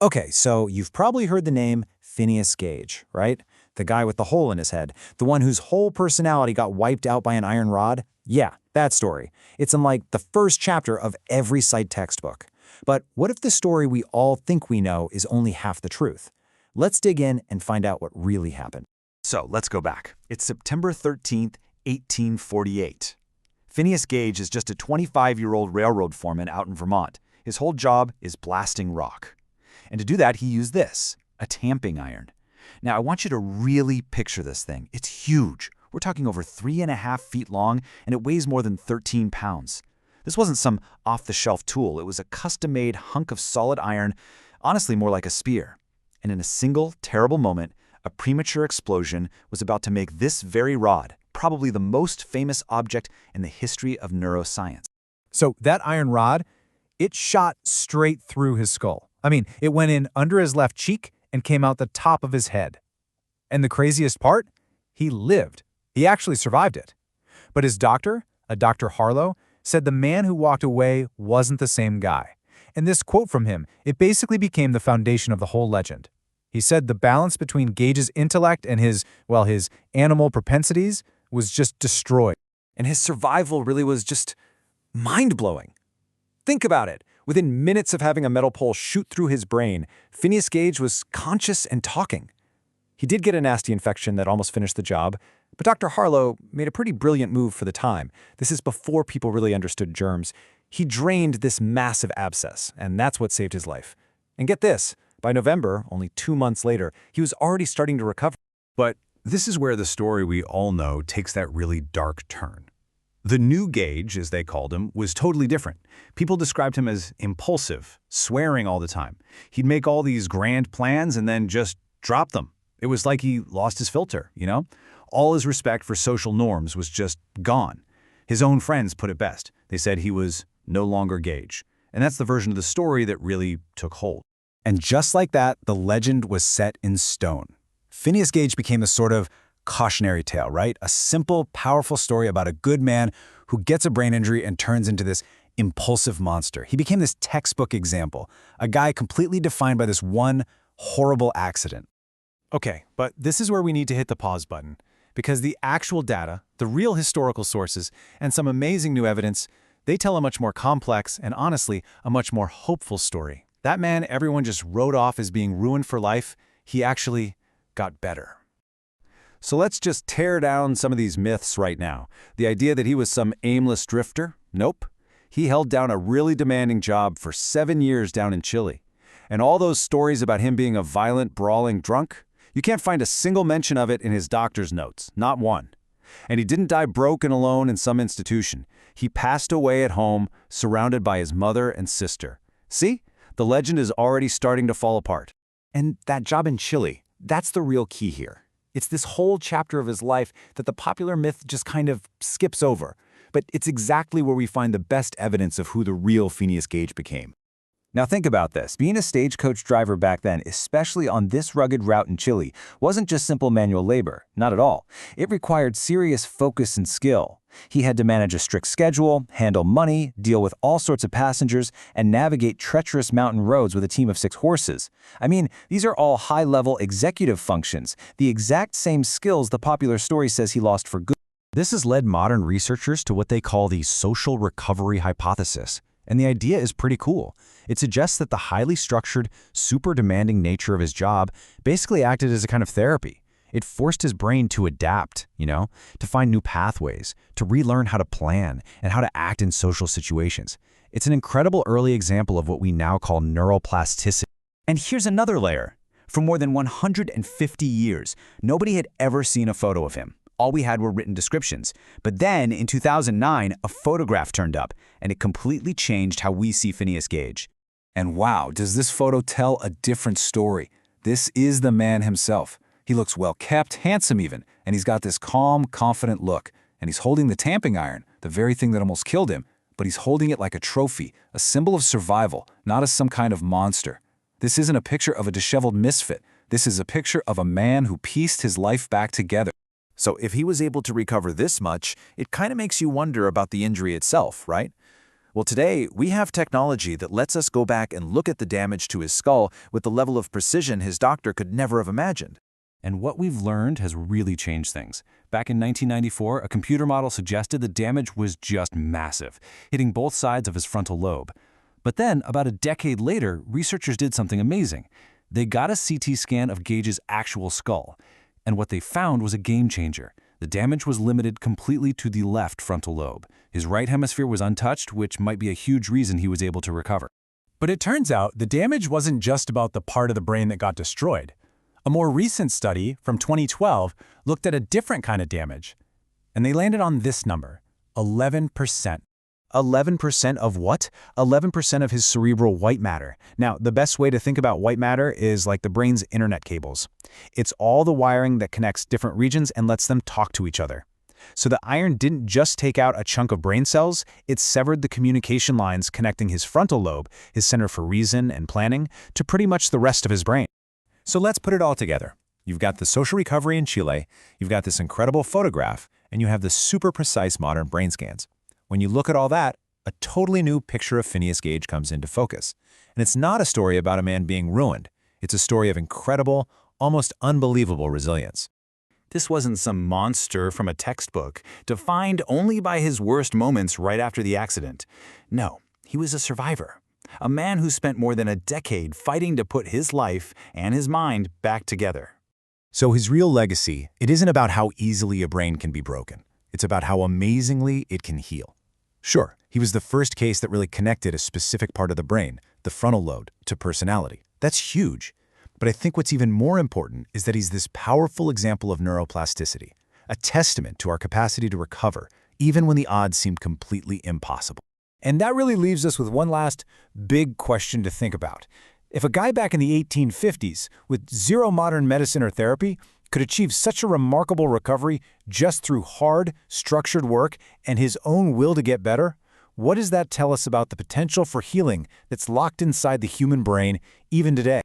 Okay, so you've probably heard the name Phineas Gage, right? The guy with the hole in his head, the one whose whole personality got wiped out by an iron rod? Yeah, that story. It's in like the first chapter of every psych textbook. But what if the story we all think we know is only half the truth? Let's dig in and find out what really happened. So let's go back. It's September 13th, 1848. Phineas Gage is just a 25-year-old railroad foreman out in Vermont. His whole job is blasting rock. And to do that, he used this, a tamping iron. Now, I want you to really picture this thing. It's huge. We're talking over 3.5 feet long, and it weighs more than 13 pounds. This wasn't some off-the-shelf tool. It was a custom-made hunk of solid iron, honestly more like a spear. And in a single, terrible moment, a premature explosion was about to make this very rod probably the most famous object in the history of neuroscience. So that iron rod, it shot straight through his skull. I mean, it went in under his left cheek and came out the top of his head. And the craziest part? He lived. He actually survived it. But his doctor, a Dr. Harlow, said the man who walked away wasn't the same guy. And this quote from him, it basically became the foundation of the whole legend. He said the balance between Gage's intellect and his animal propensities was just destroyed. And his survival really was just mind-blowing. Think about it. Within minutes of having a metal pole shoot through his brain, Phineas Gage was conscious and talking. He did get a nasty infection that almost finished the job, but Dr. Harlow made a pretty brilliant move for the time. This is before people really understood germs. He drained this massive abscess, and that's what saved his life. And get this, by November, only 2 months later, he was already starting to recover. But this is where the story we all know takes that really dark turn. The new Gage, as they called him, was totally different. People described him as impulsive, swearing all the time. He'd make all these grand plans and then just drop them. It was like he lost his filter, you know? All his respect for social norms was just gone. His own friends put it best. They said he was no longer Gage. And that's the version of the story that really took hold. And just like that, the legend was set in stone. Phineas Gage became a sort of cautionary tale, right? A simple, powerful story about a good man who gets a brain injury and turns into this impulsive monster. He became this textbook example, a guy completely defined by this one horrible accident. Okay, but this is where we need to hit the pause button, because the actual data, the real historical sources, and some amazing new evidence, they tell a much more complex and honestly, a much more hopeful story. That man everyone just wrote off as being ruined for life, he actually got better. So let's just tear down some of these myths right now. The idea that he was some aimless drifter? Nope. He held down a really demanding job for 7 years down in Chile. And all those stories about him being a violent, brawling drunk? You can't find a single mention of it in his doctor's notes, not one. And he didn't die broke and alone in some institution. He passed away at home, surrounded by his mother and sister. See? The legend is already starting to fall apart. And that job in Chile, that's the real key here. It's this whole chapter of his life that the popular myth just kind of skips over. But it's exactly where we find the best evidence of who the real Phineas Gage became. Now think about this. Being a stagecoach driver back then, especially on this rugged route in Chile, wasn't just simple manual labor. Not at all. It required serious focus and skill. He had to manage a strict schedule, handle money, deal with all sorts of passengers, and navigate treacherous mountain roads with a team of 6 horses. I mean, these are all high-level executive functions, the exact same skills the popular story says he lost for good. This has led modern researchers to what they call the social recovery hypothesis. And the idea is pretty cool. It suggests that the highly structured, super demanding nature of his job basically acted as a kind of therapy. It forced his brain to adapt, to find new pathways, to relearn how to plan and how to act in social situations. It's an incredible early example of what we now call neuroplasticity. And here's another layer. For more than 150 years, nobody had ever seen a photo of him. All we had were written descriptions. But then, in 2009, a photograph turned up, and it completely changed how we see Phineas Gage. And wow, does this photo tell a different story. This is the man himself. He looks well-kept, handsome even, and he's got this calm, confident look. And he's holding the tamping iron, the very thing that almost killed him, but he's holding it like a trophy, a symbol of survival, not as some kind of monster. This isn't a picture of a disheveled misfit. This is a picture of a man who pieced his life back together. So if he was able to recover this much, it kind of makes you wonder about the injury itself, right? Well, today, we have technology that lets us go back and look at the damage to his skull with the level of precision his doctor could never have imagined. And what we've learned has really changed things. Back in 1994, a computer model suggested the damage was just massive, hitting both sides of his frontal lobe. But then, about a decade later, researchers did something amazing. They got a CT scan of Gage's actual skull. And what they found was a game changer. The damage was limited completely to the left frontal lobe. His right hemisphere was untouched, which might be a huge reason he was able to recover. But it turns out the damage wasn't just about the part of the brain that got destroyed. A more recent study from 2012 looked at a different kind of damage, and they landed on this number, 11%. 11% of what? 11% of his cerebral white matter. Now, the best way to think about white matter is like the brain's internet cables. It's all the wiring that connects different regions and lets them talk to each other. So the iron didn't just take out a chunk of brain cells, it severed the communication lines connecting his frontal lobe, his center for reason and planning, to pretty much the rest of his brain. So let's put it all together. You've got the social recovery in Chile, you've got this incredible photograph, and you have the super precise modern brain scans. When you look at all that, a totally new picture of Phineas Gage comes into focus. And it's not a story about a man being ruined. It's a story of incredible, almost unbelievable resilience. This wasn't some monster from a textbook, defined only by his worst moments right after the accident. No, he was a survivor. A man who spent more than a decade fighting to put his life and his mind back together. So his real legacy, it isn't about how easily a brain can be broken. It's about how amazingly it can heal. Sure, he was the first case that really connected a specific part of the brain, the frontal lobe, to personality. That's huge. But I think what's even more important is that he's this powerful example of neuroplasticity, a testament to our capacity to recover, even when the odds seem completely impossible. And that really leaves us with one last big question to think about. If a guy back in the 1850s, with zero modern medicine or therapy, could achieve such a remarkable recovery just through hard, structured work and his own will to get better, what does that tell us about the potential for healing that's locked inside the human brain even today?